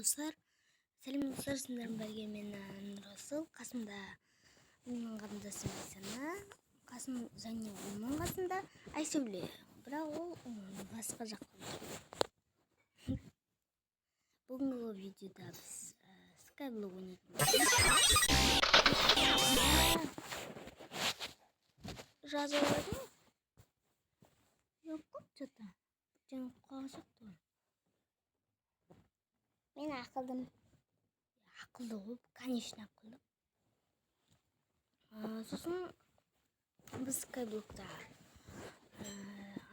достар. Сәлем достар, сіздермен бірге мен Расыл, қасымда менің қарындасым Айсана, қасым және оның қасында Айсәуле, бірақ ол басқа жақта отыр. Бүгінгі видеода біз Skyblock ойнайтын жазып ойнадым. Жоқ, что-то. Жаңа қалашық тұр. Мен ақылдым. Ақылды ғой, конечно ақылды. Сосын біз Skyblock'та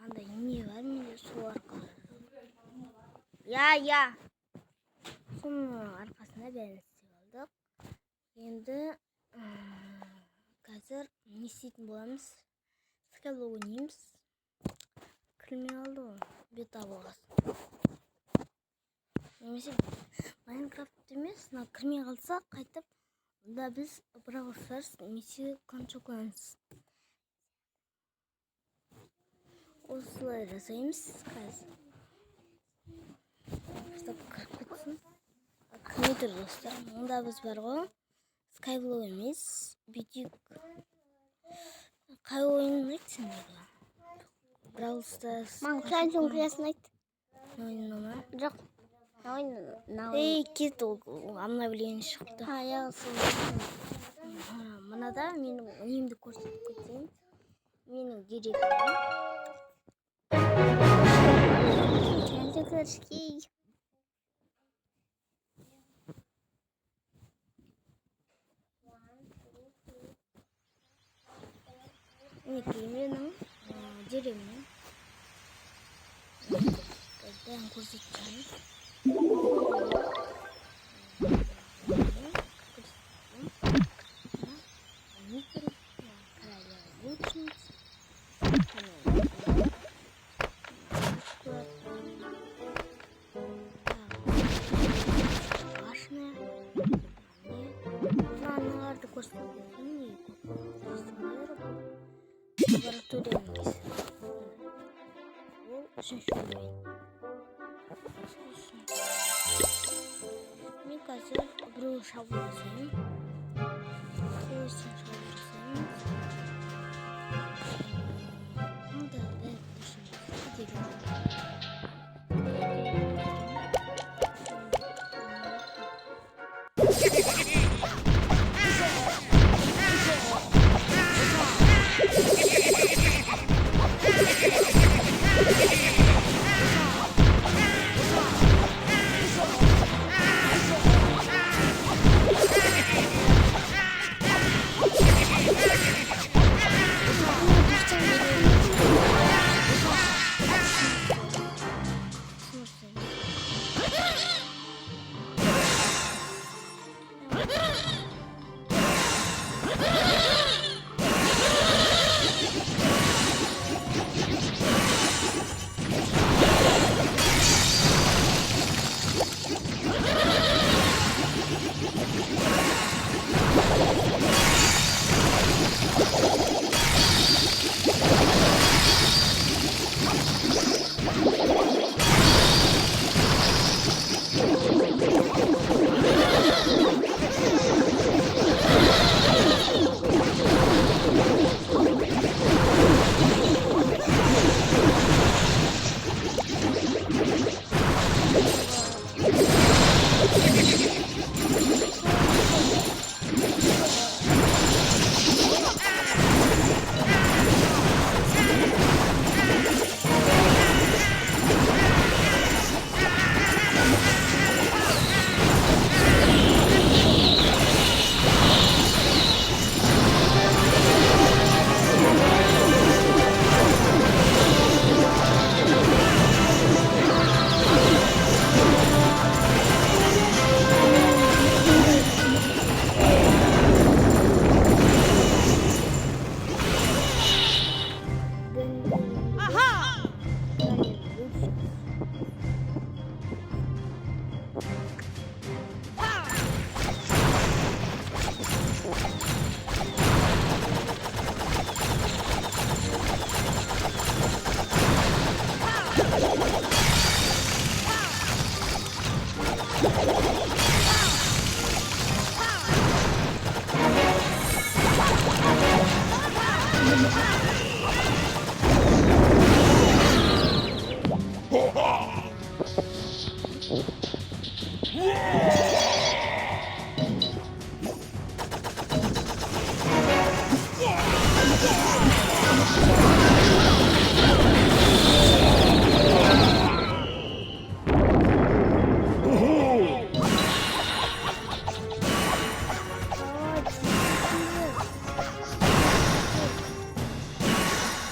андай не бар менде, сол арқылы. Соның арқасында бәрін істеп алдық. Енді қазір не істейтін боламыз? Skyblock ойнаймыз. Кірмей алды ғой, бета болғасын. Немесе Майнкрафт емес, кірмей қалса қайтып, онда біз Brawl Stars немесе Clash of Clans осылай жасаймыз қазір. Стоп, кіріп кетсін. Кірмей тұр достар. Онда біз бар ғой, Skyblock емес, бүйтейік. Қай ойынын айтсын бала? Brawl Stars. Маған Clash of Clans айт. Ойыны ма? Жоқ. Кет ол обновление шықты. Мынада менің немді көрсетіп кетейін. Менің директорым. Мінекей менің директорым. Бәрін көрсетейін. Мен қазір біреу шабу жасаймын.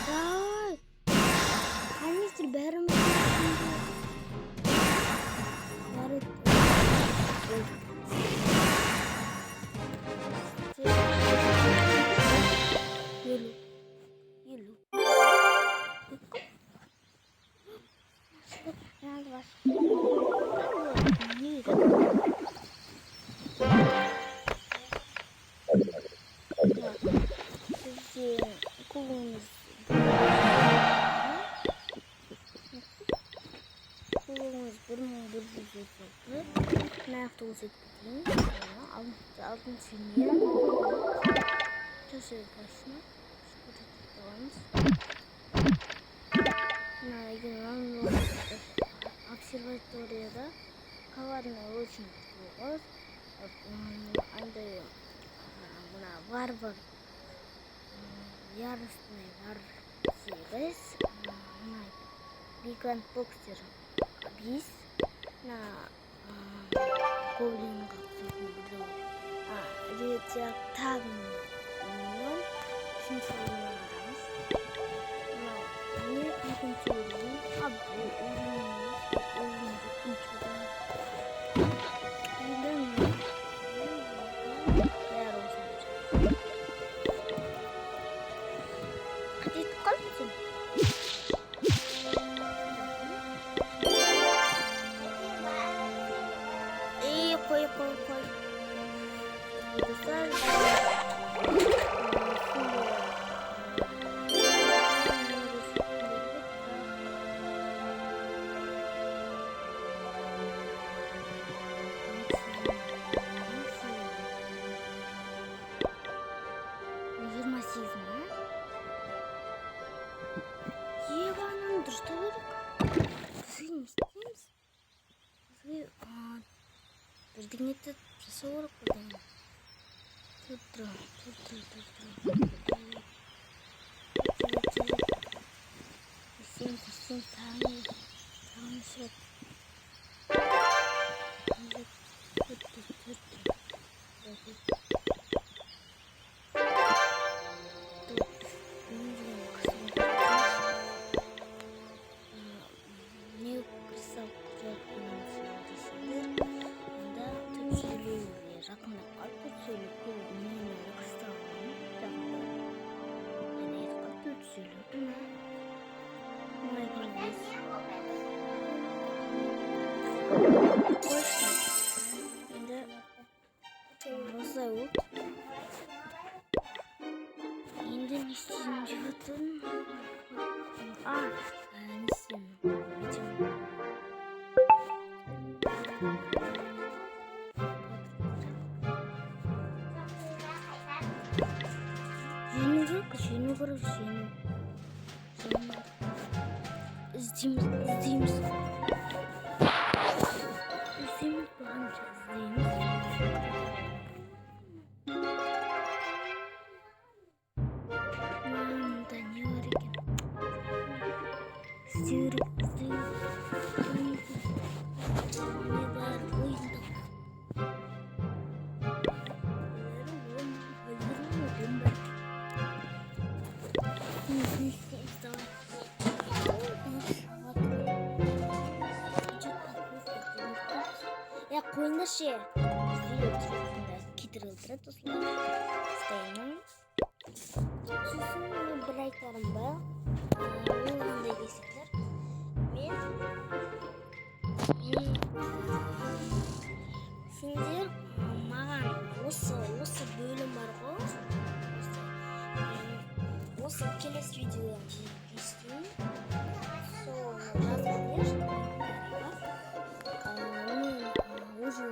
Давай. Канистр бәріміз. Елу. Надо вас. Бізде кубымыз бір мың бір жүз отыз алты. Мына жақта көрсетіп кетейін. Алтын семья. Төсек басына обсерваторияда коварный очень қоғыз. Андай мына варвар яростный вар сегіз. Гигант боксер бес. Гоблинға ұқсайтын біреу. Радиоактивный миллион. Үшінші орынға барамыз. Мынау екінші орын. Бұл орын екінші орын. Енді бәрі осылай. Қайтып қалыпсың? Қой. Ебаным дұрыста керек. Бізге не істейміз? Бізге бірдеңеті жасау керек бұдан. Тұр. Сен тағын сұрап. Енді не істеймін деп отырмын. Не істеймін. Жүйені көріп іздейміз. Қойыңдаршы. Кетір өлтіреді осылай. Стайынан. Сосын бір айтарым ба. Ол қандай десеңдер. Сендер маған осы бөлім бар ғой. Осы келесі видеодан естейін. Сол жазып бер. Уже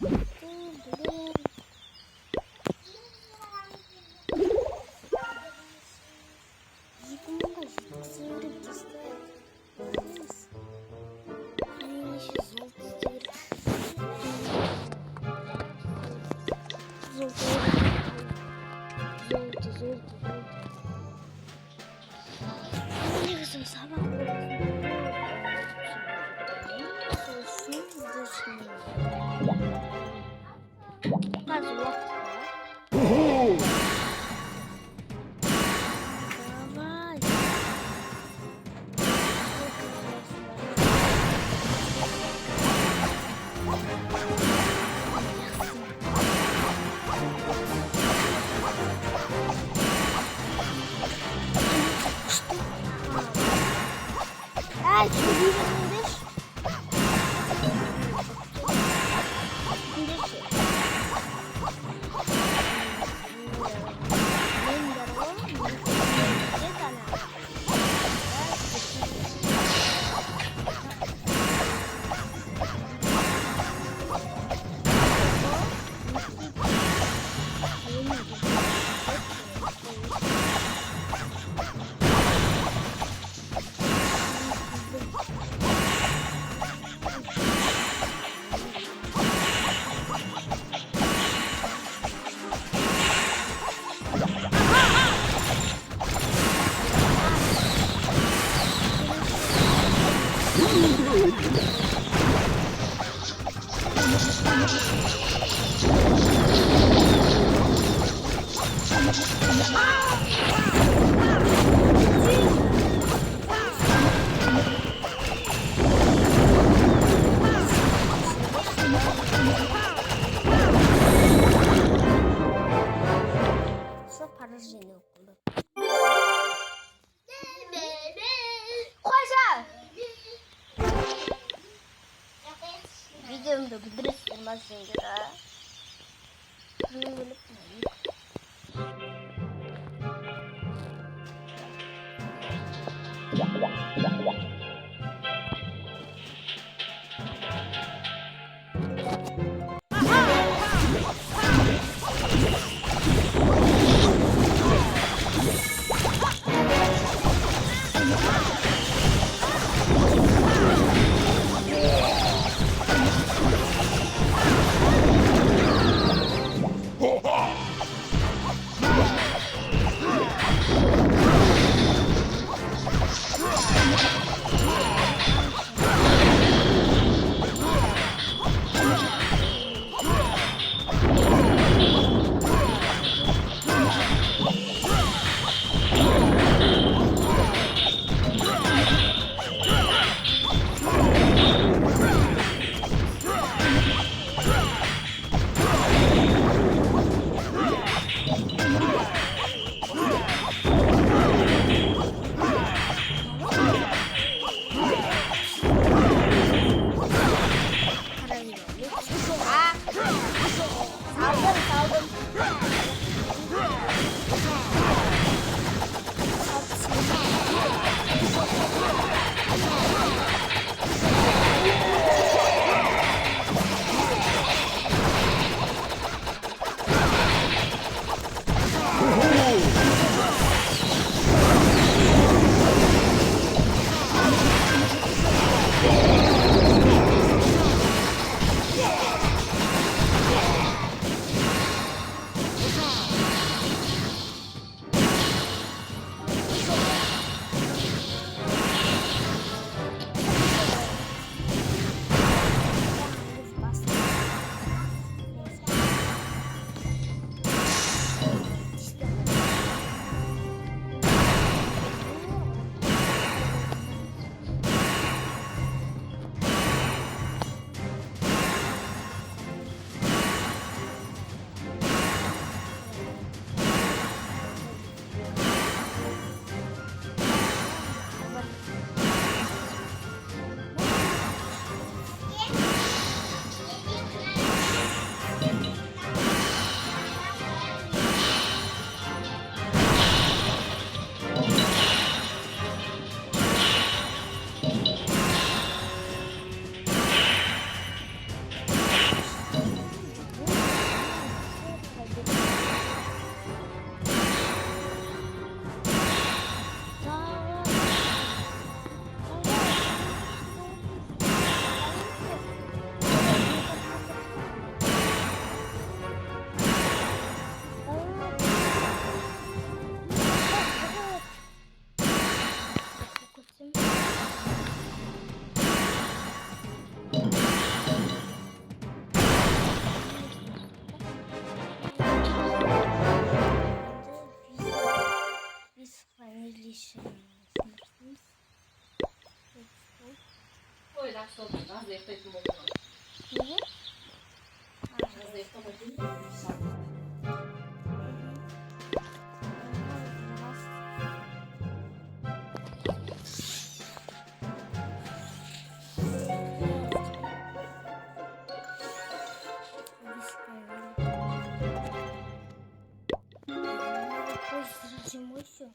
Ay, şu bir videomda biliriz olmaz şimdi daha. жақсы болды. Жазда ұйықтайтын болдың. Неге? Жазда ұйықтамайтын. Зимой все.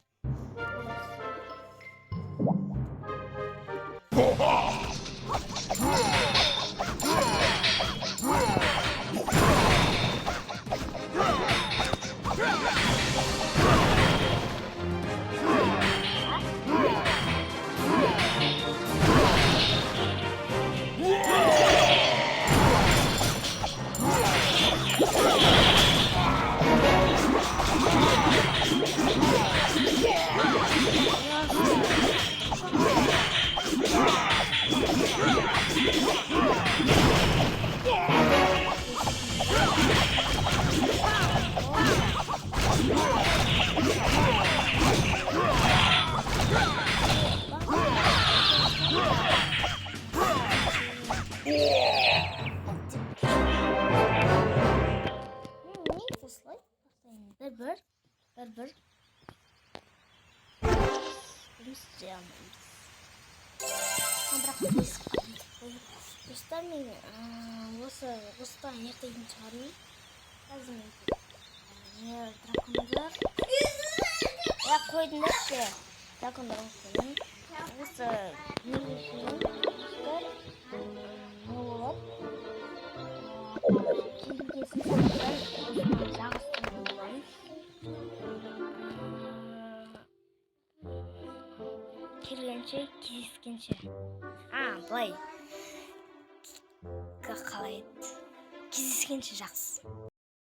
Bir. Biz canımız. Бірақ достар мен осыдан ертеңін шығармын. Қазір не дракондар. Я қойдыңдаршы. Дракондар оқимын. Осы нелесін достар. Не болады? Кейінкесін осыдан жағыстырып боламын. Келгенше, кездескенше. Былай. Қалай еді? Кездескенше жақсы.